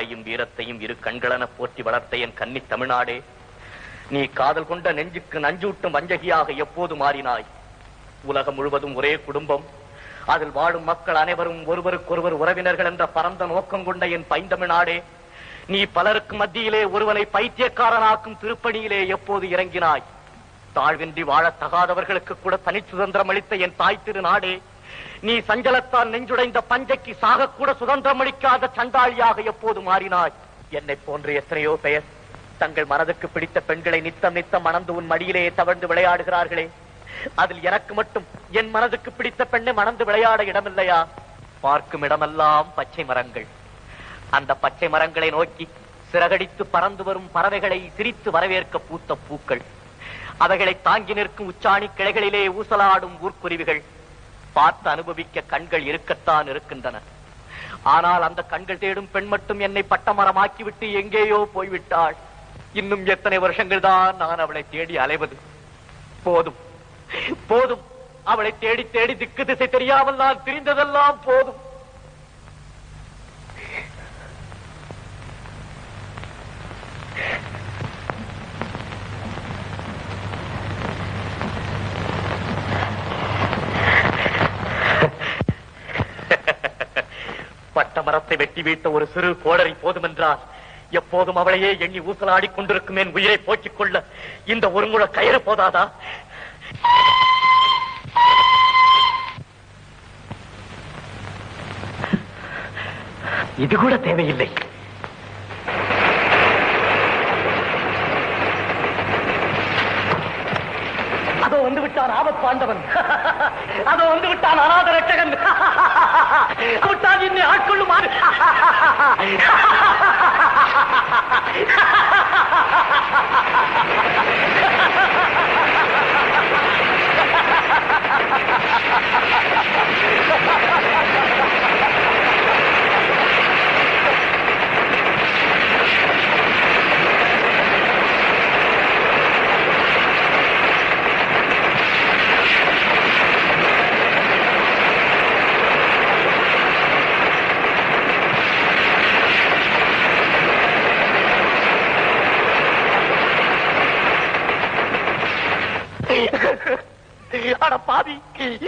கலையும் வீரத்தையும் இரு கண்களென போற்றி வளர்த்த என் கன்னி தமிழ்நாடே, நீ காதல் கொண்ட நெஞ்சுக்கு நஞ்சூட்டும் வஞ்சகியாக எப்போது மாறினாய்? உலகம் முழுவதும் ஒரே குடும்பம், அதில் வாழும் மக்கள் அனைவரும் ஒருவருக்கொருவர் உறவினர்கள் என்ற பரந்த நோக்கம் கொண்ட என் பைந்தமிழ்நாடே, நீ பலருக்கு மத்தியிலே ஒருவனை பைத்தியக்காரனாக்கும் திருப்பணியிலே எப்போது இறங்கினாய்? தாழ்வின்றி வாழத் தகாதவர்களுக்கு கூட தனி சுதந்திரம் அளித்த என் தாய் திருநாடே, நீ சஞ்சலத்தால் நெஞ்சுடைந்த பஞ்சைக்கு சாகக்கூட சுதந்திரம் அளிக்காத சண்டாளியாக எப்போது மாறினாய்? என்னை போன்ற எத்தனையோ பெயர் தங்கள் மனதுக்கு பிடித்த பெண்களை நித்தம் நித்தம் மணந்து உன் மடியிலேயே தவழ்ந்து விளையாடுகிறார்களே, அதில் எனக்கு மட்டும் என் மனதுக்கு பிடித்த பெண்ணை மணந்து விளையாட இடமில்லையா? பார்க்கும் இடமெல்லாம் பச்சை மரங்கள். அந்த பச்சை மரங்களை நோக்கி சிறகடித்து பறந்து வரும் பறவைகளை சிரித்து வரவேற்க பூத்த பூக்கள், அவைகளை தாங்கி நிற்கும் உச்சாணி கிளைகளிலே ஊசலாடும் ஊர்க்குருவிகள், பார்த்து அனுபவிக்க கண்கள் இருக்கத்தான் இருக்கின்றன. ஆனால் அந்த கண்கள் தேடும் பெண் மட்டும் என்னை பட்டமரமாக்கிவிட்டு எங்கேயோ போய்விட்டாள். இன்னும் எத்தனை வருஷங்கள் தான் நான் அவளை தேடி அலைவது? போதும் போதும், அவளை தேடி தேடி திக்கு திசை தெரியாமல் நான் திரிந்ததெல்லாம் போதும். பட்ட மரத்தை வெட்டி வீழ்த்த ஒரு சிறு கோடரி போதுமென்றால் எப்போதும் அவளையே எண்ணி ஊசலாடி கொண்டிருக்கும் என் உயிரை போக்கிக் கொள்ள இந்த ஒரு முழ கயிறு போதாதா? இது கூட தேவையில்லை. அதோ வந்து விட்டான் ஆபத் பாண்டவன், அதோ வந்து விட்டான் அநாத ரட்சகன், விட்டான் என்னை ஆட்கொள்ளுமாறு. அட பாவி,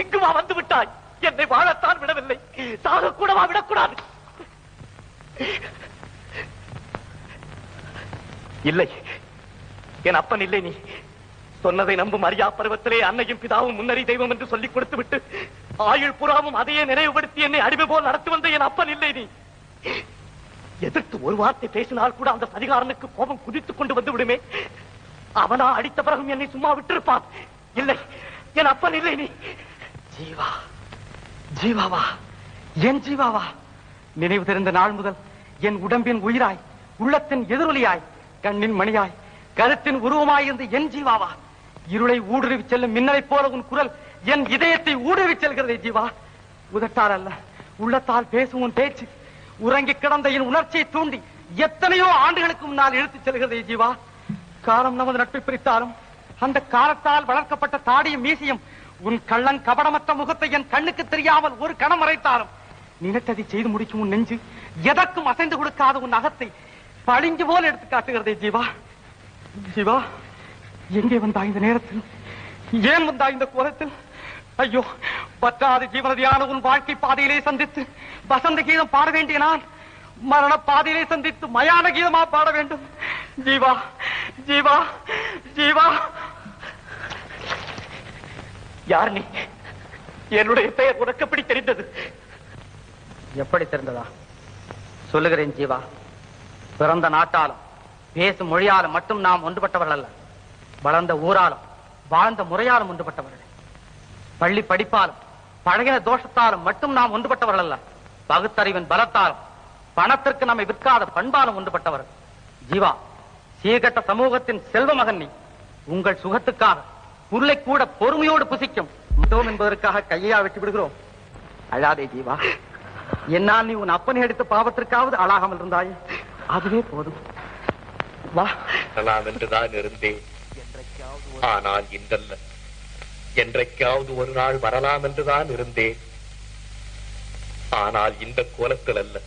இங்குமா வந்து விட்டாய்? என்னை வாழத்தான் விடவில்லை, சாக கூடவா விடக்கூடாது? இல்லை, என் அப்பன் இல்லை. நீ சொன்னதை நம்பும் அறியா பருவத்திலே அன்னையும் பிதாவும் முன்னறி தெய்வம் என்று சொல்லிக் கொடுத்து விட்டு ஆயுள் புறாவும் அதையே நினைவுபடுத்தி என்னை அடிமை போல் நடத்தி வந்த என் அப்பன் இல்லை. நீ எதிர்த்து ஒரு வார்த்தை பேசினால் கூட அந்த சதிகாரனுக்கு கோபம் குதித்துக் கொண்டு வந்து விடுமே. அவனா அடித்த பிறகும் என்னை சும்மா விட்டிருப்பான். இல்லை, என் அப்பன் இல்லை. நீ ஜீவா, ஜீவாவா, என் ஜீவாவா? நினைவு தெரிந்த நாள் முதல் என் உடம்பின் உயிராய், உள்ளத்தின் எதிரொலியாய், கண்ணின் மணியாய், கருத்தின் உருவமாய் இருந்த என் ஜீவாவா? இருளை ஊடுருவி செல்லும் மின்னலை போல உன் குரல் என் இதயத்தை ஊடுருவி செல்கிறதே ஜீவா. உதட்டால் அல்ல, உள்ளத்தால் பேசும் உன் பேச்சு உறங்கி கிடந்த என் உணர்ச்சியை தூண்டி எத்தனையோ ஆண்டுகளுக்கு முன்னால் இழுத்துச் செல்கிறதே ஜீவா. காலம் நமது நட்பை பிரித்தாலும் அந்த காலத்தால் வளர்க்கப்பட்ட தாடியும் மீசியும் உன் கள்ளன் கபடமற்ற முகத்தை என் கண்ணுக்கு தெரியாமல் ஒரு கணம் மறைத்தாலும் நினைத்ததை செய்து முடிக்கும் உன் நெஞ்சு எதற்கும் அசைந்து கொடுக்காத உன் அகத்தை பளிங்கு போல் எடுத்து காட்டுகிறதே ஜீவா. ஜீவா, எங்கே வந்தா இந்த நேரத்தில்? ஏன் வந்தா இந்த கோலத்தில்? ஐயோ, பற்றாத ஜீவனதியான உன் வாழ்க்கை பாதையிலே சந்தித்து வசந்த கீதம் பாட வேண்டிய நான் மரண பாதையிலே சந்தித்து மயான கீதமா பாட வேண்டும். ஜீவா, ஜீவா, ஜீவா. யார் நீ? என்னுடைய பெயர் உனக்கு எப்படி தெரிந்தது? எப்படி தெரிந்ததா? சொல்லுகிறேன் ஜீவா. பிறந்த நாட்டாலும் பேசும் மொழியாலும் மட்டும் நாம் ஒன்றுபட்டவர்கள் அல்ல, வளர்ந்த ஊராலும் வாழ்ந்த முறையாலும் ஒன்றுபட்டவர்கள். பள்ளி படிப்பாலும் பழகின தோஷத்தாலும் மட்டும் நாம் ஒன்றுபட்டவர்கள் அல்ல, பகுத்தறிவின் பலத்தாலும் பணத்திற்கு நம்மை விற்காத பண்பாலும் ஒன்றுபட்டவர்கள். ஜீவா, சீர்கட்ட சமூகத்தின் செல்வ மகன் நீ. உங்கள் சுகத்துக்காக பொருளை கூட பொறுமையோடு புசிக்கும் என்பதற்காக கையா வெட்டி விடுகிறோம். அழாதே ஜீவா. என்னால் நீ உன் அப்பனை அடித்த பாவத்திற்காவது அழாகாமல் இருந்தாயே, அதுவே போதும். வா. நான் என்றுதான் இருந்தேன், ஆனால் இன்றல்ல. என்றைக்காவது ஒரு நாள் வரலாம் என்றுதான் இருந்தேன், ஆனால் இந்த கோலத்தில் அல்ல.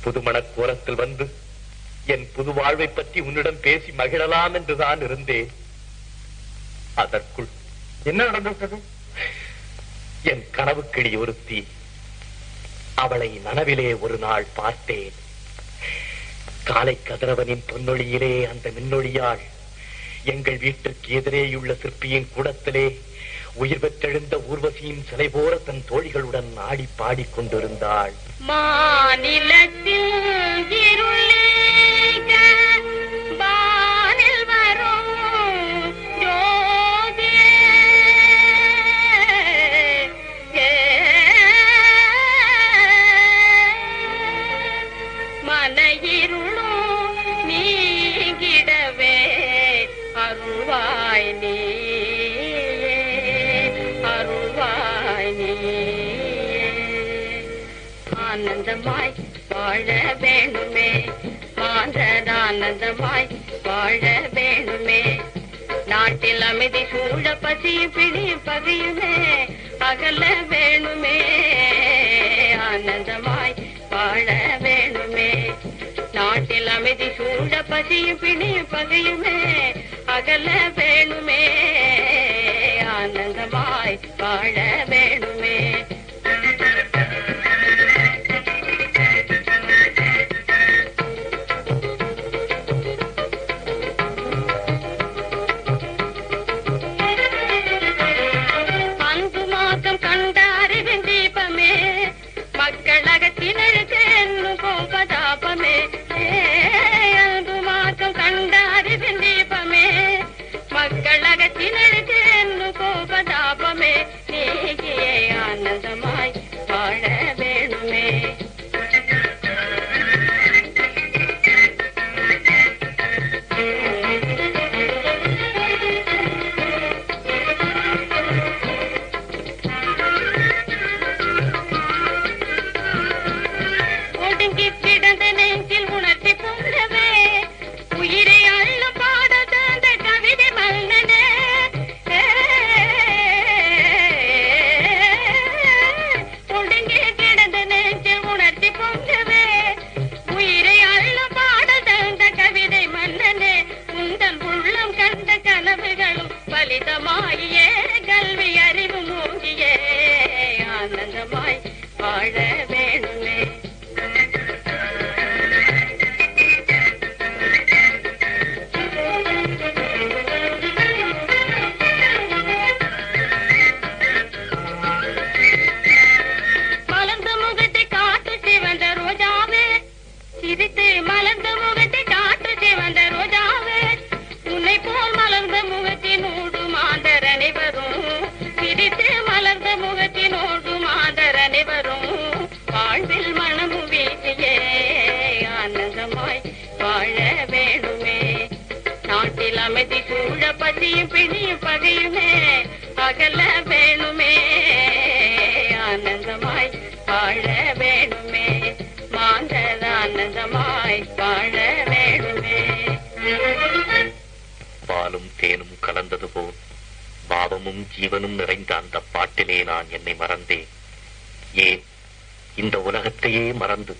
புதுமண கோலத்தில் வந்து என் புது வாழ்வை பற்றி உன்னிடம் பேசி மகிழலாம் என்றுதான் இருந்தேன். அதற்குள் என்ன நடந்திருக்கிறது? என் கனவு கிளி ஒருத்தி. அவளை நனவிலே ஒரு நாள் பார்த்தேன். காலை கதிரவனின் பொன்னொழியிலே அந்த மின்னொழியாள் எங்கள் வீட்டிற்கு எதிரேயுள்ள சிற்பியின் கூடத்திலே உயிர் பெற்றெழுந்த ஊர்வசியின் சிலை போல தன் தோழிகளுடன் ஆடி பாடிக் கொண்டிருந்தாள். மாநிலத்தில் இருளேக வானில் வரும் ஜோதியே, மலையிருளும் நீங்கிடவே அருள்வாய் நீ, அருள்வாய் நீ. ஆனந்தமாய் வாழ வேணுமே, மாந்தர் ஆனந்தமாய் வாழ வேணுமே. நாட்டில் அமைதி சூழ பசியும் பிடியும் பகையுமே அகல வேணுமே. ஆனந்தமாய் வாழ வேணுமே. நாட்டில் அமைதி சூழ பசியும் பிடியும் பகையுமே அகல வேணுமே. ஆனந்தமாய் வாழ வேணுமே. ஆனந்தமாய் வாழ வேணுமே. ஒடுங்கி கிடந்த நெஞ்சில் உணர்ச்சி பொங்கவே உயிரை அள்ள பாடத அந்த கவிதை மன்னனே. ஒடுங்கி கிடந்த நெஞ்சில் உணர்ச்சி பொங்கவே உயிரை அள்ள பாடத அந்த கவிதை மன்னனே. உந்தன் உள்ளம் கண்ட கனவுகளும் பலிதமாயே கல்வி அறிவு மூங்கியே. ஆனந்தமாய் வாழ வேணுமே. மலர்ந்த முகத்தை காட்டு சிவந்த ரோஜாவே, சிரித்து மலர்ந்த முகத்தை காட்டு சிவந்த ரோஜாவே. உன்னை போல் மலர்ந்த முகத்தினோடு மாந்தர் அனைவரும், சிரித்து மலர்ந்த முகத்தினோடு மாந்தர் அனைவரும் வாழ்வில் மனமு வீசியே. ஆனந்தமாய் வாழ வேணுமே. நாட்டில் அமைதி சூழ பசியும் பிணியும் பகையுமே அகல வேணுமே. ஆனந்தமாய் வாழ வேணுமே. மாந்தர் ஆனந்தமாய் வாழ வேணுமே. பாலும் தேனும் கலந்தது போல் பாவமும் ஜீவனும் நிறைந்த அந்த பாட்டிலே நான் என்னை மறந்தேன். ஏன் இந்த உலகத்தையே மறந்து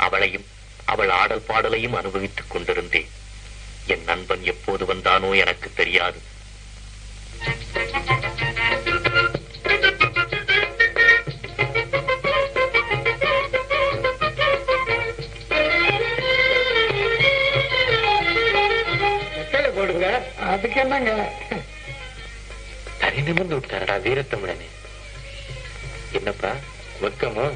அவளையும் அவள் ஆடல் பாடலையும் அனுபவித்துக் கொண்டிருந்தேன். என் நண்பன் எப்போது வந்தானோ எனக்கு தெரியாது. போடுங்க, அதுக்கு என்னங்க? தனி நிமிர்ந்து விட்டாரடா வீரத்தமிழனே. என்னப்பா வெக்கமோ?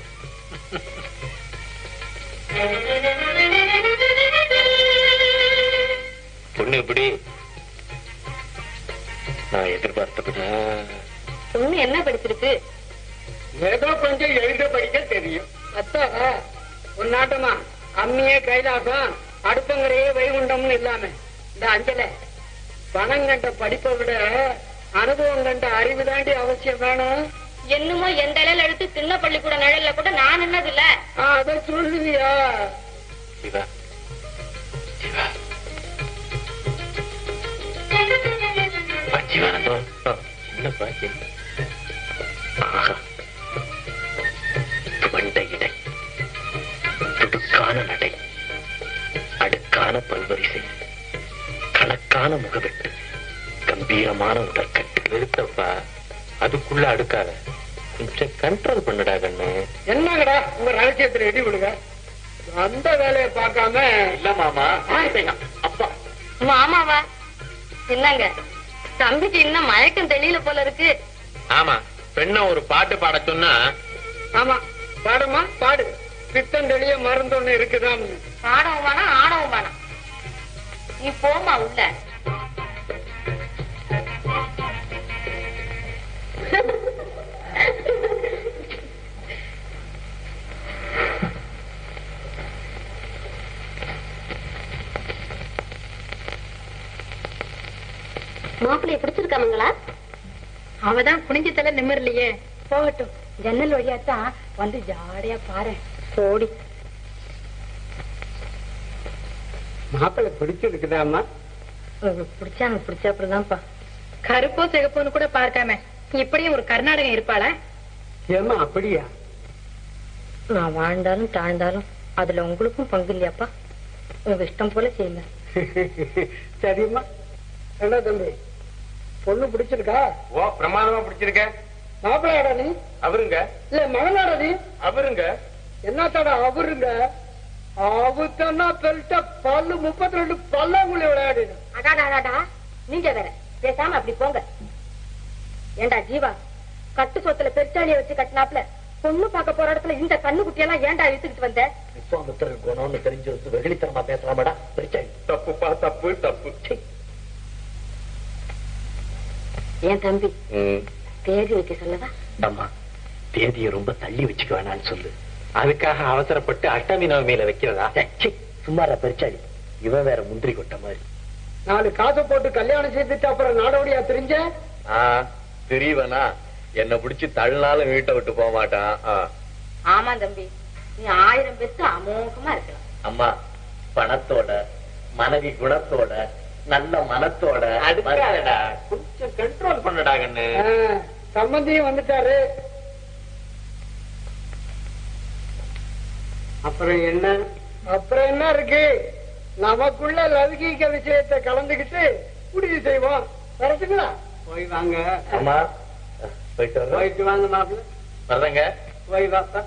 பொண்ணு எப்படி? நான் எதிர்பார்த்தப்படா. பொண்ணு என்ன படிச்சிருக்கு? ஏதோ கொஞ்சம் எழுத படிக்க தெரியும். ஒரு நாட்டமா அம்மியே கைலாசம் அடுப்பங்கரையே வைகுண்டம்னு இல்லாம இந்த அஞ்சல பணம் கண்ட படிப்பை விட அனுபவம் கண்ட அறிவு தாண்டி அவசியம் வேணும். என்னமோ எந்த இலையில எடுத்து சின்ன பள்ளிக்கூட நிழல்ல கூட நான் என்னது இல்ல. அத சொல்லுவியா? சிவா சிவா ஜீவானந்தம் என்னப்பா? துவண்ட இடை துடுக்கான அழகான முகவெட்டு, கம்பீரமான உடற்கட்டு. நிறுத்தப்பா, அதுக்குள்ள அடுக்காத, கொஞ்சம் கண்ட்ரோல் பண்ணுடா கண்ணு. என்னங்கடா உங்க ரகசியத்துல எடி விடுங்க, அந்த வேலையை பார்க்காம. இல்ல மாமா, அப்பா. மாமாவா? என்னங்க தம்பிக்கு இன்னும் மயக்கம் தெளியல போல இருக்கு. ஆமா, பெண்ண ஒரு பாட்டு பாட சொன்னா. ஆமா, பாடுமா பாடு. பித்தம் தெளிய மருந்து ஒண்ணு இருக்குதான். பாடவும் வேணாம் ஆடவும் வேணாம், நீ போமா உள்ள. மாப்பிள்ளைய பிடிச்சிருக்காமங்களா? அவதான் குனிஞ்ச தலை நிமிரலையே. போகட்டும், ஜன்னல் வழியாத்தான் வந்து ஜாடையா பாரு. போடி. மாப்பிள்ளை பிடிச்சிருக்குதாமா? பிடிச்சாங்க, பிடிச்ச அப்புறம்தான்ப்பா. கருப்போ சிகப்போன்னு கூட பார்க்காம இப்படியும் ஒரு கர்நாடகம் இருப்பாளா? ஏமா அப்படியா? நான் வாழ்ந்தாலும் தாழ்ந்தாலும் அதுல உங்களுக்கும் பங்கு இல்லையாப்பா. உங்க இஷ்டம் போல செய்யுங்க. சரிம்மா. என்ன தம்பி, பொண்ணு பிடிச்சிருக்கா? ஓ, பிரமாதமா பிடிச்சிருக்க. மாப்பிள்ளையாடா நீ? அவருங்க. இல்ல மகனாடா நீ? அவருங்க. என்னத்தாடா அவருங்க? அவுத்தன்னா பெல்ட்ட பல்லு 32 பல்லாங்குழி விளையாடு. அடாடாடா, நீங்க வேற பேசாம அப்படி போங்க. ஏண்டா ஜீவா, கட்டு சொத்துல பெருச்சாலிய வச்சு கட்டினாப்ல பொண்ணு பார்க்க போற இடத்துல இந்த கண்ணு குட்டியெல்லாம் ஏண்டா இழுத்துக்கிட்டு வந்த? விஸ்வாமித்திரன் குணம்னு தெரிஞ்சு வந்து வெகுளித்தனமா பேசலாமடா. பெருச்சாலி. தப்புப்பா, தப்பு தப்பு. ஏன் தம்பி தேதி வைக்க சொல்லவா? அம்மா, தேதியை ரொம்ப தள்ளி வச்சுக்க வேணான்னு சொல்லு. அதுக்காக அவசரப்பட்டு அஷ்டமி நவமியில வைக்கிறதா? சும்மாரா பெருச்சாலி, இவன் வேற முந்திரி கொட்ட மாதிரி. 4 காசை போட்டு கல்யாணம் செய்துட்டு அப்புறம் நாடோடியா தெரிஞ்ச? தெரியவனா? என்ன பிடிச்சு தள்ளினாலும் வீட்டை விட்டு போக மாட்டான். ஆமா தம்பி, நீ 1000 பெத்து அமோகமா இருக்கலாம். அம்மா, பணத்தோட மனைவி குணத்தோட நல்ல மனத்தோட அடுக்காதடா, கொஞ்சம் கண்ட்ரோல் பண்ணடா கண்ணு. சம்பந்தியும் வந்துட்டாரு. அப்புறம் என்ன? அப்புறம் என்ன இருக்கு? நமக்குள்ள லௌகீக விஷயத்தை கலந்துகிட்டு முடிவு செய்வோம். வரட்டுங்களா? போய் வாங்க. அம்மா, போயிட்டு வாங்க மாப்பிள்ள. வர்றேங்க. போய் வாப்பா.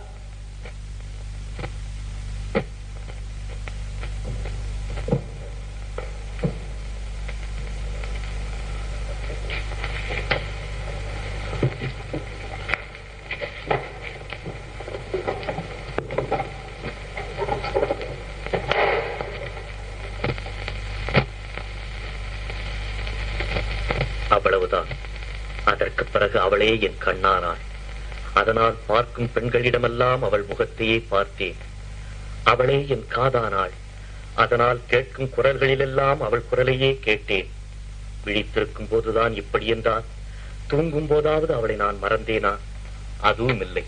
அவ்வளவுதான். அதற்கு பிறகு அவளே என் கண்ணானாள். அதனால் பார்க்கும் பெண்களிடமெல்லாம் அவள் முகத்தையே பார்த்தேன். அவளே என் காதானாள். அதனால் கேட்கும் குரல்களிலெல்லாம் அவள் குரலையே கேட்டேன். விழித்திருக்கும் போதுதான் இப்படி என்றால், தூங்கும் போதாவது அவளை நான் மறந்தேனா? அதுவும் இல்லை.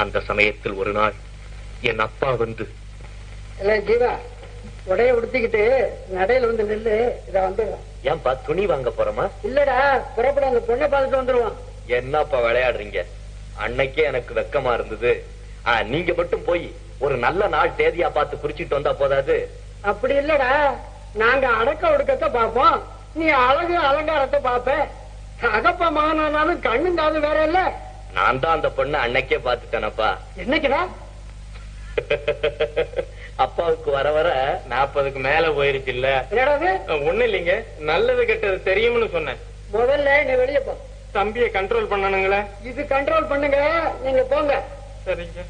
அந்த சமயத்தில் ஒரு நாள் என் அப்பா வந்து, ஜீவா, உடைய உடுத்திக்கிட்டு நடையில வந்து நில்லு. இத வந்துடுறான். ஏன்பா துணி வாங்க போறோமா? இல்லடா, புறப்பட அந்த பொண்ணை பார்த்துட்டு வந்துருவான். என்னப்பா விளையாடுறீங்க? அன்னைக்கே எனக்கு வெக்கமா இருந்தது. நீங்க மட்டும் போய் ஒரு நல்ல நாள் தேதியா பார்த்து குறிச்சிட்டு வந்தா போதாது? அப்படி இல்லடா, நாங்க அடக்க ஒடுக்கத்தை பார்ப்போம், நீ அழகு அலங்காரத்தை பார்ப்ப. தகப்ப மகனானாலும் கண்ணுங்காது வேற இல்ல. நான் தான் அந்த பொண்ணை அன்னைக்கே பாத்துட்டேனப்பா. என்னைக்குடா? அப்பாவுக்கு வர வர 40க்கு மேல போயிருச்சு இல்ல? ஒண்ணு இல்லைங்க, நல்லது கெட்டது தெரியும்னு சொன்னேன். முதல்ல நீ வெளியே போ. தம்பியை கண்ட்ரோல் பண்ணணுங்களே. இது கண்ட்ரோல் பண்ணுங்க, நீங்க போங்க. சரிங்க.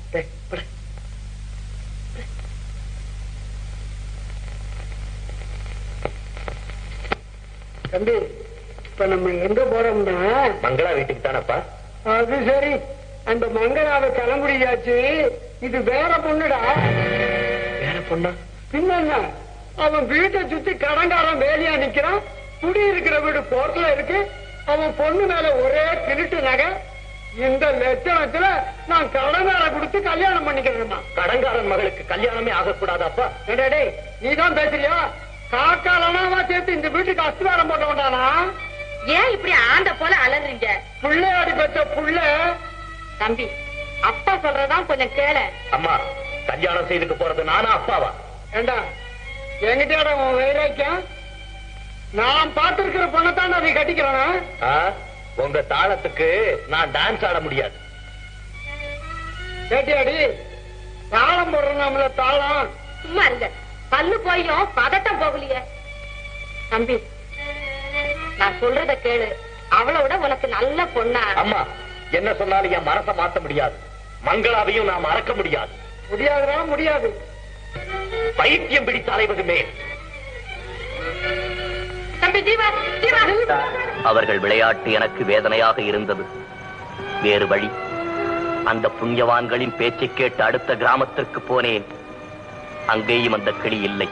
தம்பி, இப்ப நம்ம எங்க போறோம்னா மங்களா வீட்டுக்கு தானப்பா? அது சரி, அந்த மங்களாவை கிளம்புடியாச்சு. இது வேற பொண்ணுடா. வேற பொண்ணா? பின்ன அவன் வீட்டை சுத்தி கடங்காரன் வேலையா நிக்கிறான். குடி இருக்கிற வீடு போர்ட்ல இருக்கு. அவன் பொண்ணு மேல ஒரே திருட்டு நகை. இந்த லட்சணத்துல நான் கடங்கார கொடுத்து கல்யாணம் பண்ணிக்கிறேன். கடங்காரன் மகளுக்கு கல்யாணமே ஆகக்கூடாதாப்பா? டே, நீதான் பேசுறியா? காக்காலனாவா சேர்த்து இந்த வீட்டுக்கு அஸ்திவாரம் போட்ட வேண்டானா? ஏன் இப்படி ஆண்ட போல அலறீங்க? புள்ளையாடி பெற்ற புள்ள. தம்பி, அப்பா சொல்றதான் கொஞ்சம் கேள. அம்மா, கல்யாணம் செய்துட்டு போறது நானா அப்பாவா? ஏண்டா, என்கிட்ட உன் வைராக்கியம்? நான் பார்த்திருக்கிற பொண்ணத்தான் அதை கட்டிக்கிறேன். உங்க தாளத்துக்கு நான் டான்ஸ் ஆட முடியாது. கேட்டியாடி, தாளம் போடுறோம்ல தாளம். சும்மா இருங்க, பல்லு போயும் பதட்டம் போகலையே. தம்பி, நான் சொல்றத கேளு. அவளோட உனக்கு நல்ல பொண்ணா. அம்மா என்ன சொன்னாலும் என் மனசை மாத்த முடியாது. மங்களாவையும் நான் மறக்க முடியாது. முடியாதுடா, முடியாது. பைத்தியம் பிடித்த அலைவதுமே. தம்பி ஜீவா, ஜீவா. அவர்கள் விளையாட்டு எனக்கு வேதனையாக இருந்தது. வேறு வழி. அந்த புண்ணியவான்களின் பேச்சை கேட்டு அடுத்த கிராமத்திற்கு போனேன். அங்கேயும் அந்த கிளி இல்லை.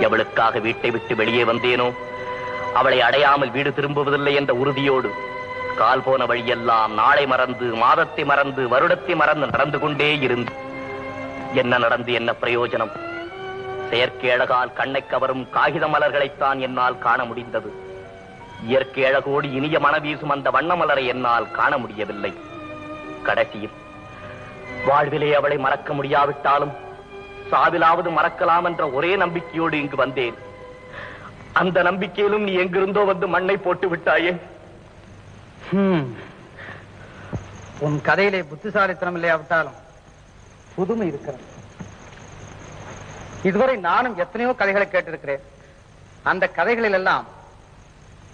எவளுக்காக வீட்டை விட்டு வெளியே வந்தேனோ அவளை அடையாமல் வீடு திரும்புவதில்லை என்ற உறுதியோடு கால் போன வழியெல்லாம் நாளை மறந்து, மாதத்தை மறந்து, வருடத்தை மறந்து நடந்து கொண்டே இருந்து என்ன நடந்து என்ன பிரயோஜனம்? செயற்கை அழகால் கண்ணை கவரும் காகித மலர்களைத்தான் என்னால் காண முடிந்தது. இயற்கை அழகோடு இனிய மனவீசும் அந்த வண்ண மலரை என்னால் காண முடியவில்லை. கடைசியில் வாழ்விலே அவளை மறக்க முடியாவிட்டாலும் சாவிலாவது மறக்கலாம் என்ற ஒரே நம்பிக்கையோடு இங்கு வந்தேன். அந்த நம்பிக்கையிலும் நீ எங்கிருந்தோ வந்து மண்ணை போட்டு விட்டாயே. உன் கதையிலே புத்திசாலித்தனம் இல்லையாவிட்டாலும் புதுமை இருக்கிறது. இதுவரை நானும் எத்தனையோ கதைகளை கேட்டிருக்கிறேன். அந்த கதைகளில் எல்லாம்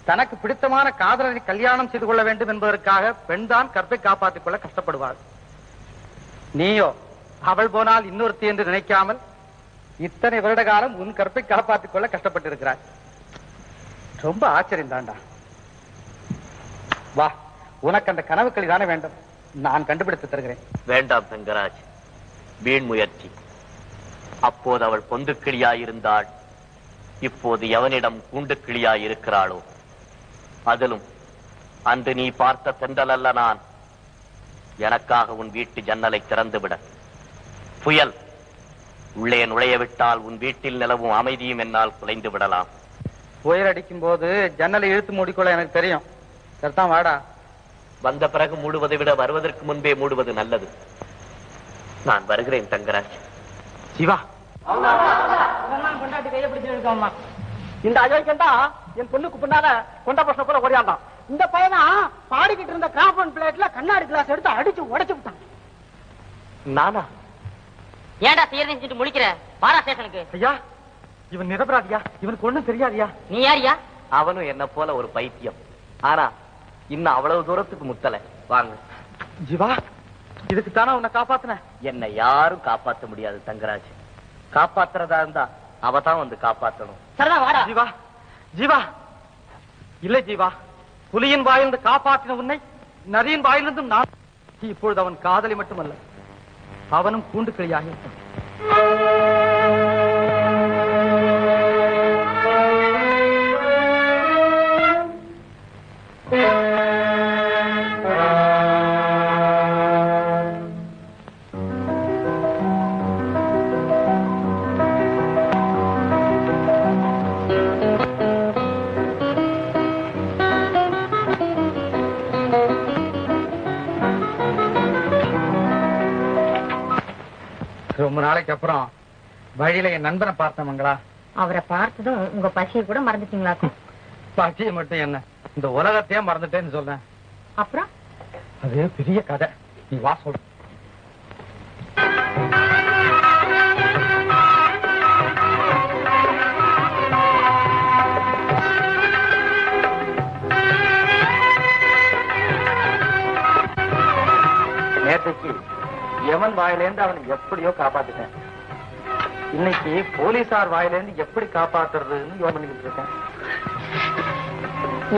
தனக்கு பிடித்தமான காதலனை கல்யாணம் செய்து கொள்ள வேண்டும் என்பதற்காக பெண் தான் கற்பை காப்பாற்றிக் கொள்ள கஷ்டப்படுவாள். நீயோ அவள் போனால் இன்னொருத்தி என்று நினைக்காமல் இத்தனை வருட காலம் உன் கற்பை காப்பாற்றிக் கொள்ள கஷ்டப்பட்டிருக்கிறாய். ரொம்ப ஆச்சரியம் தாண்டா. வா, உனக்கு அந்த கனவுக்களி தானே வேண்டும், நான் கண்டுபிடித்து தருகிறேன். வேண்டாம் தங்கராஜ், வீண் முயற்சி. அப்போது அவள் பொந்து கிளியாயிருந்தாள். இப்போது எவனிடம் கூண்டு கிளியாயிருக்கிறாளோ? அதிலும் அன்று நீ பார்த்த தென்றல் அல்ல நான். எனக்காக உன் வீட்டு ஜன்னலை திறந்துவிட. புயல் உள்ளே நுழைய விட்டால் உன் வீட்டில் நிலவும் அமைதியும் என்னால் குலைந்து விடலாம். புயல் அடிக்கும் போது ஜன்னலை இழுத்து மூடிக்கொள்ள எனக்கு தெரியும். சரிதான், வாடா. வந்த பிறகு மூடுவதை விட வருவதற்கு முன்பே மூடுவது நல்லது. நான் வருகிறேன் தங்கராஜ். சிவா, கொண்டாட்டி கையை பிடிச்சு இருக்கோம்மா. இந்த அயோக்கியண்டா என் பொண்ணுக்கு பின்னால கொண்ட பசங்க போல ஓடியாண்டான். இந்த பையனா பாடிக்கிட்டு இருந்த கிராஃபன் பிளேட்ல கண்ணாடி கிளாஸ் எடுத்து அடிச்சு உடைச்சு விட்டான். நானா? ஏன்டா சீரணிச்சுட்டு முழிக்கிற? பாரா ஸ்டேஷனுக்கு. ஐயா, இவன் நிரபராதியா, இவனுக்கு ஒண்ணும் தெரியாதியா. நீ யாரியா? அவனும் என்ன போல ஒரு பைத்தியம். ஆனா இன்னும் அவ்வளவு தூரத்துக்கு முத்தல. வாங்க. ஜீவா, இதுக்கு தானே உன்னை காப்பாத்தின. என்னை யாரும் காப்பாற்ற முடியாது தங்கராஜ். காப்பாத்துறதா இருந்தா அவதான் வந்து காப்பாற்றணும். சரிதான், வாடா. ஜீவா, ஜீவா, இல்லை ஜீவா, புலியின் வாயிலிருந்து காப்பாற்றின உன்னை நதியின் வாயிலிருந்தும் நான். இப்பொழுது அவன் காதலி மட்டுமல்ல, அவனும் கூண்டு கிளியாக இருப்பான். ரொம்ப நாளைக்கு அப்புறம் வழியில என் நண்பனை பார்த்தேன் மங்களா. அவரை பார்த்ததும் உங்க பசியை கூட மறந்துட்டீங்களாக்கும். பசியை மட்டும் என்ன, இந்த உலகத்தையே மறந்துட்டேன்னு சொல்றேன். அப்புறம் அது பெரிய கதை, நீ வா சொல்ற. நேற்றைக்கு எவன் வாயிலேருந்து அவனை எப்படியோ காப்பாத்திட்டேன். இன்னைக்கு போலீசார் வாயிலேருந்து எப்படி காப்பாத்துறதுன்னு யோசனை பண்ணிக்கிட்டு இருக்கேன்.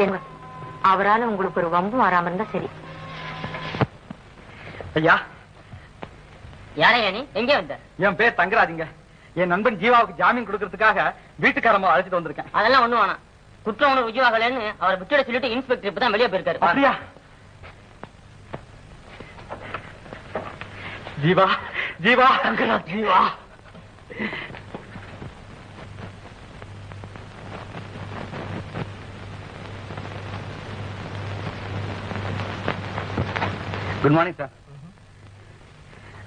ஏங்க, அவரால உங்களுக்கு ஒரு வம்பு வராம இருந்தா சரி. ஐயா, யாரையா நீ? எங்கே வந்த? என் பேர் தங்கராஜுங்க. என் நண்பன் ஜீவாவுக்கு ஜாமீன் கொடுக்கறதுக்காக வீட்டுக்காரமா அழைச்சிட்டு வந்திருக்கேன். அதெல்லாம் ஒண்ணு வேணாம். குற்ற உணர்வு ருஜுவாகலன்னு அவரை விட்டுட சொல்லிட்டு இன்ஸ்பெக்டர் இப்பதான் வெளியே போயிருக்காரு. அப்படியா? Jeeva, Jeeva, Thangaraj, Jeeva. Good morning sir.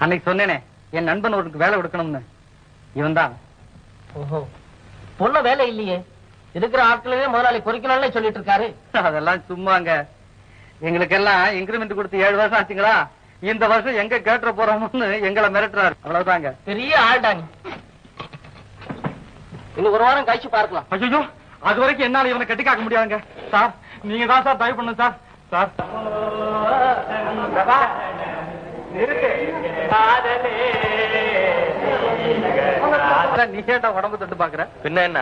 அன்னைக்கு சொன்னேனே என் நண்பன் ஒருக்கு வேலை கொடுக்கணும்னு, இவன் தான். ஓஹோ, பொண்ண வேலை இல்லையே. இருக்கிற ஆட்களே முதலாளி குறிக்கணும்னு சொல்லிட்டு இருக்காரு. அதெல்லாம் சும்மாங்க. எங்களுக்கெல்லாம் இன்கிரிமெண்ட் கொடுத்து 7 வருஷம் ஆச்சுங்களா? இந்த வருஷம் எங்க கேட்டுற போறோம்னு எங்களை மிரட்டுறாரு. அவ்வளவுதாங்க. பெரிய ஆள்டா நீ. இன்னும் ஒரு வாரம் கழிச்சு பார்க்கலாம். ஐயோ, அது வரைக்கும் என்னால இவனை கட்டி காக்க முடியாதுங்க சார். நீங்க தான் சார் தயவு பண்ணுங்க சார். சார் நீ கேட்டா உடம்பு தொட்டு பாக்குற. பின்ன என்ன,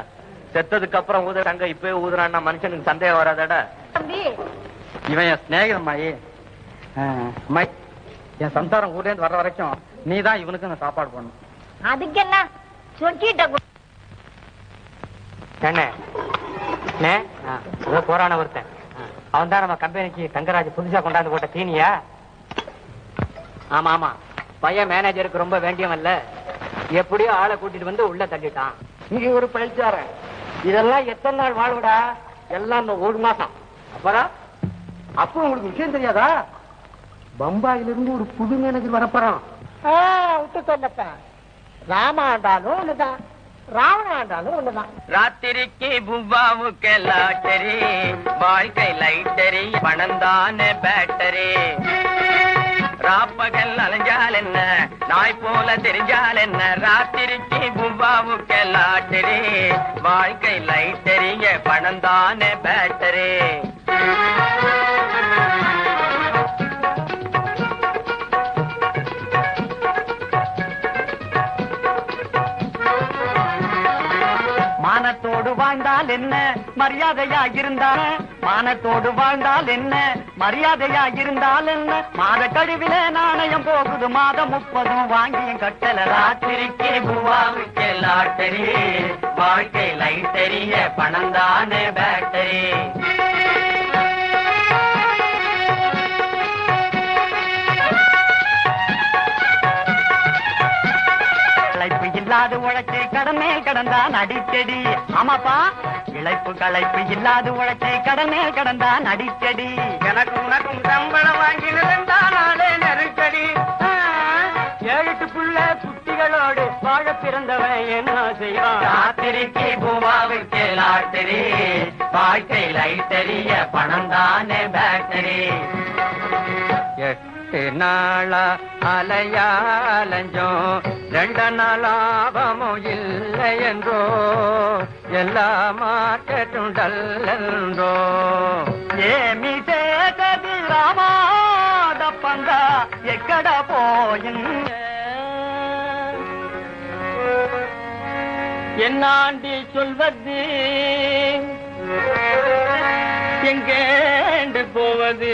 செத்ததுக்கு அப்புறம் ஊதுறாங்க, இப்பவே ஊதுறான்னா மனுஷனுக்கு சந்தேகம் வராதடா. தம்பி இவன் என் சிநேகிதன் அம்மாயி. அம்மாயி, என் சம்சாரம் ஊர்ல இருந்து வர்ற வரைக்கும் நீ தான் இவனுக்கு நான் சாப்பாடு பண்ணணும். அதுக்கு என்ன சொல்லிட்ட போறான ஒருத்தன் அவன் தான் நம்ம கம்பெனிக்கு தங்கராஜ் புதுசா கொண்டாந்து போட்ட தீனியா? ஆமா ஆமா, பையன் மேனேஜருக்கு ரொம்ப வேண்டியவன்ல, எப்படியோ ஆளை கூட்டிட்டு வந்து உள்ள தள்ளிட்டான். நீ ஒரு பழிச்சாரன். இதெல்லாம் எத்தனை நாள் வாழ்வுடா? எல்லாம் இந்த 1 மாசம். அப்பதான் அப்போ உங்களுக்கு விஷயம் தெரியாதா? பம்பாயில இருந்து ஒரு புது மேனேஜர் வரப்போறான். விட்டு சொல்லப்ப, ராம ஆண்டாலும் ஒண்ணுதான், ராவண ஆண்டாலும் ஒண்ணுதான். ராத்திரிக்கு புவ்வாவுக்கு லாட்டரி, வாழ்க்கை லைட்டரி, பணந்தான பேட்டரி. ராப்பகல் அலைஞ்சால் என்ன, நாய் போல தெரிஞ்சால் என்ன, ராத்திரிக்கு புவ்வாவுக்கு லாட்டரி, வாழ்க்கை லைட்டரி, பணந்தான பேட்டரி. மானத்தோடு வாழ்ந்தால் என்ன, மரியாதையா இருந்தால், மானத்தோடு வாழ்ந்தால் என்ன, மரியாதையா இருந்தால் என்ன, மாத கழிவில நாணயம் போகுது, மாதம் 30 வாங்கியும் கட்டல. ராத்திரிக்கு பூவாவுக்கு லாட்டரி, வாழ்க்கை லைட்டரிய, பணந்தான பேட்டரி. இல்லாது உழைச்சி கடன் மேல் கடந்தான் அடிக்கடி. ஆமாப்பா, இழைப்பு களைப்பு இல்லாது உழைச்சி கடன் மேல் கடந்தான் அடிக்கடி. எனக்கும் உனக்கும் சம்பளம் வாங்கினாலே நெருக்கடி. 7-8 புள்ள குட்டிகளோடு வாழ பிறந்தவன் என்ன செய்வான்? ராத்திரிக்கு பூவாவுக்கு லாட்டரி, வாழ்க்கை லைட்டரிய, பணந்தானே பேட்டரி. 8 நாளா அலையாலஞ்சோம், 2 நாள் லாபமும் இல்லை என்றோ, எல்லா மார்க்கெட்டும் டல்லென்றோ. ஏமி சேதது ராமாதப்பந்தா எக்கட போயிங்க, என்னாண்டி சொல்வது, எங்கேண்டு போவது?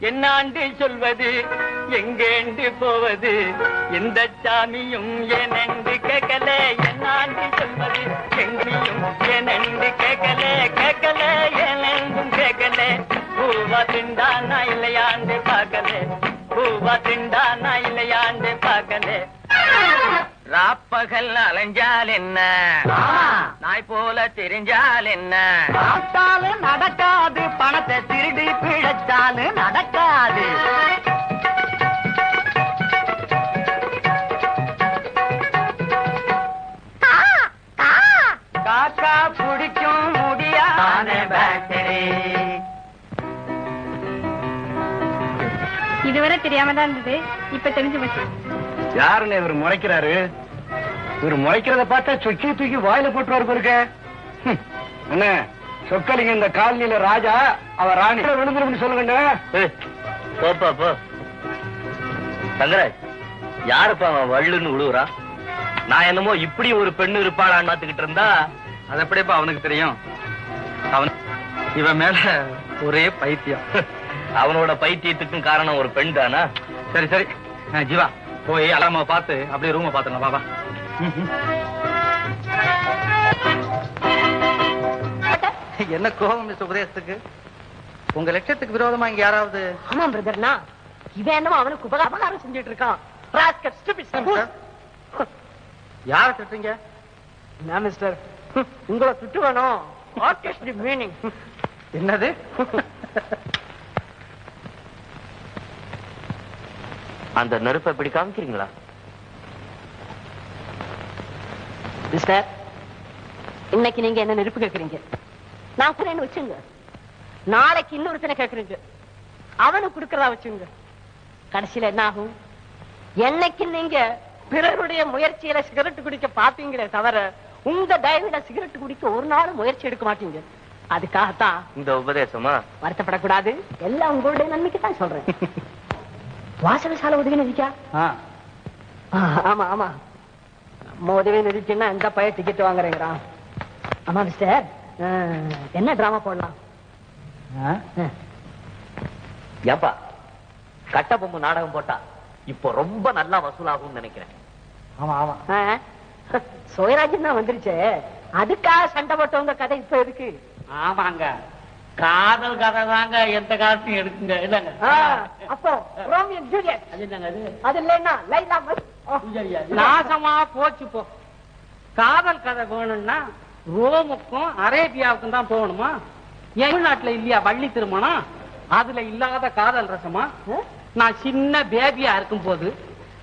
என்னாண்டு சொல்வது, எங்கேண்டு போவது? எந்த சாமியும் ஏனென்று கேட்கல, என்னாண்டு சொல்வது, எங்கேயும் ஏனென்று கேட்கல, கேட்கல ஏனென்றும் கேட்கல. பூவா திண்டானா இல்லையாண்டு பார்க்கல, பூவா திண்டானா இல்லையாண்டு பார்க்கல. ராப்பகல் அலைஞ்சால் என்ன, நாய் போல தெரிஞ்சால் என்ன, பார்த்தாலும் நடக்காது, பணத்தை திருடி பிழைச்சாலும் நடக்காது. காக்கா பிடிக்கும் முடியாத பேட்டரி. இதுவரை தெரியாம தான் இருந்தது, இப்ப தெரிஞ்சு போச்சு. யாருன்னு இவர் முறைக்கிறாரு? இவர் முறைக்கிறத பார்த்தா சொக்கி தூக்கி வாயில போட்டுவாரு பாருங்க. என்ன சொக்கலிங்க இந்த காலனியில ராஜா, அவ ராணி விழுந்துரும் சொல்லுங்க. போப்பா போ. தங்கராஜ், யாருப்பா அவன் வள்ளுன்னு விழுவுறா? நான் என்னமோ இப்படி ஒரு பெண்ணு இருப்பாளான்னு பார்த்துக்கிட்டு இருந்தா. அது எப்படிப்பா அவனுக்கு தெரியும்? அவன் இவன் மேல ஒரே பைத்தியம். அவனோட பைத்தியத்துக்கும் காரணம் ஒரு பெண் தானா? சரி சரி ஜீவா, போய் அலாம பார்த்து அப்படியே ரூம பாத்துங்க பாபா. என்ன கோபம் மிஸ்டர் உதயத்துக்கு? உங்க லட்சியத்துக்கு விரோதமா இங்க யாராவது? ஆமா பிரதர்னா, இவன் என்னமோ அவனுக்கு உபகாரம் செஞ்சுட்டு இருக்கான். யார திட்டுறீங்க? என்ன மிஸ்டர், உங்களை திட்டு வேணும். மீனிங் என்னது? அந்த நெருப்பை இப்படி காமிக்கிறீங்களா? மிஸ்டர், இன்னைக்கு நீங்க என்ன நெருப்பு கேக்குறீங்க, நான் கூட வச்சுங்க. நாளைக்கு இன்னொருத்தனை கேக்குறீங்க, அவனுக்கு கொடுக்கறதா வச்சுங்க. கடைசியில என்ன ஆகும்? என்னைக்கு நீங்க பிறருடைய முயற்சியில சிகரெட் குடிக்க பாப்பீங்களே தவிர உங்க தயவுல சிகரெட் குடிக்க ஒரு நாள் முயற்சி எடுக்க மாட்டீங்க. அதுக்காகத்தான் இந்த உபதேசமா? வருத்தப்படக்கூடாது, எல்லாம் உங்களுடைய நன்மைக்கு தான் சொல்றேன். வாசகசாலை உதவி நிதிக்கா? ஆமா ஆமா, நம்ம உதவி நிதிச்சுன்னா எந்த பையன் டிக்கெட் வாங்குறேங்கிறான். ஆமா மிஸ்டர், என்ன டிராமா போடலாம்? ஏப்பா, கட்ட பொம்மை நாடகம் போட்டா இப்போ ரொம்ப நல்லா வசூலாகும் நினைக்கிறேன். ஆமா ஆமா, சோயராஜன் தான் வந்துருச்சு, அதுக்காக சண்டை போட்டவங்க கதை இப்ப இருக்கு. ஆமாங்க, காதல் கதை தாங்க எந்த காலத்தையும் எடுக்குங்க. இல்லங்க அப்போ ரோமியோ அண்ட் ஜூலியட் அது என்னங்க அது? அது இல்லைன்னா லைலா நாசமா போச்சு போ. காதல் கதை வேணும்னா ரோமுக்கும் அரேபியாவுக்கும் தான் போகணுமா? தமிழ்நாட்டுல இல்லையா வள்ளி திருமணம்? அதுல இல்லாத காதல் ரசமா? நான் சின்ன பேபியா இருக்கும் போது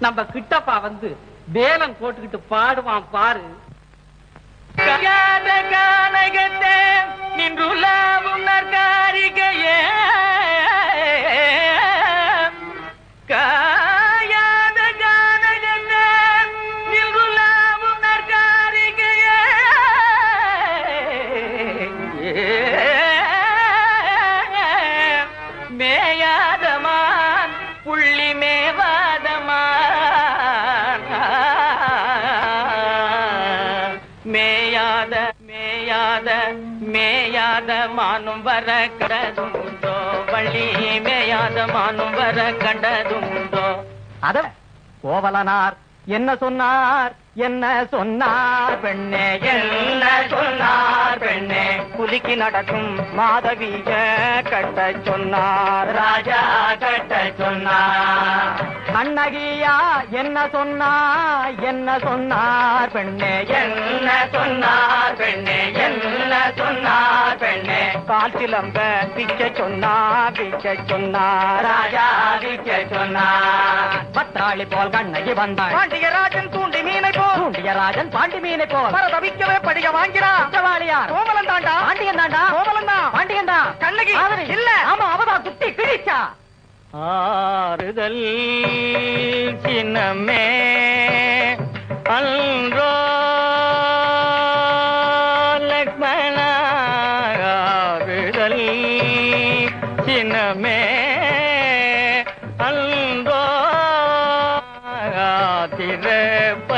நம்ம கிட்டப்பா வந்து வேலன் போட்டுக்கிட்டு பாடுவான் பாரு. நின்றுலாவும் நற்காரிகையே காயாத கானகத்தே நின்றுலாவும் நற்காரிகையே மேயாதமான் புள்ளி மேவாதமான் மேயாத மேயாத மேயாத மானும் வர கண்டதுண்டோ வள்ளி மேயாத மானும் வர கண்டதுண்டோ. அத கோவலனார் என்ன சொன்னார், என்ன சொன்னார் பெண்ணே, என்ன சொன்னார் பெண்ணே, குலுக்கி நடக்கும் மாதவிய கட்ட சொன்னார், ராஜா கட்ட சொன்னார். கண்ணகியா என்ன சொன்னார், என்ன சொன்னார் பெண்ணே, என்ன சொன்னார் பெண்ணே, என்ன சொன்னார் பெண்ணே, கால் சிலம்ப பிச்ச சொன்னார், பிச்ச சொன்னார், ராஜா பிச்ச சொன்னார். பத்தாளி போல் கண்ணகி வந்தாள், பாண்டியராஜன் தூண்டி மீனை போல், பாண்டியராஜன் பாண்டி மீனை போல் தவிக்கவே படிக வாங்கிறான். குற்றவாளியார் கோமலன் தாண்டா, பாண்டியன் தாண்டா, கோமலன் தான், பாண்டியன் தான். கண்ணகி இல்ல, ஆமா அவதான் குட்டி கிழிச்சா. ஆறுதல் சின்னமே அன்றோ லக்ஷ்மண, ஆறுதல் சின்னமே அன்றோ திரப்ப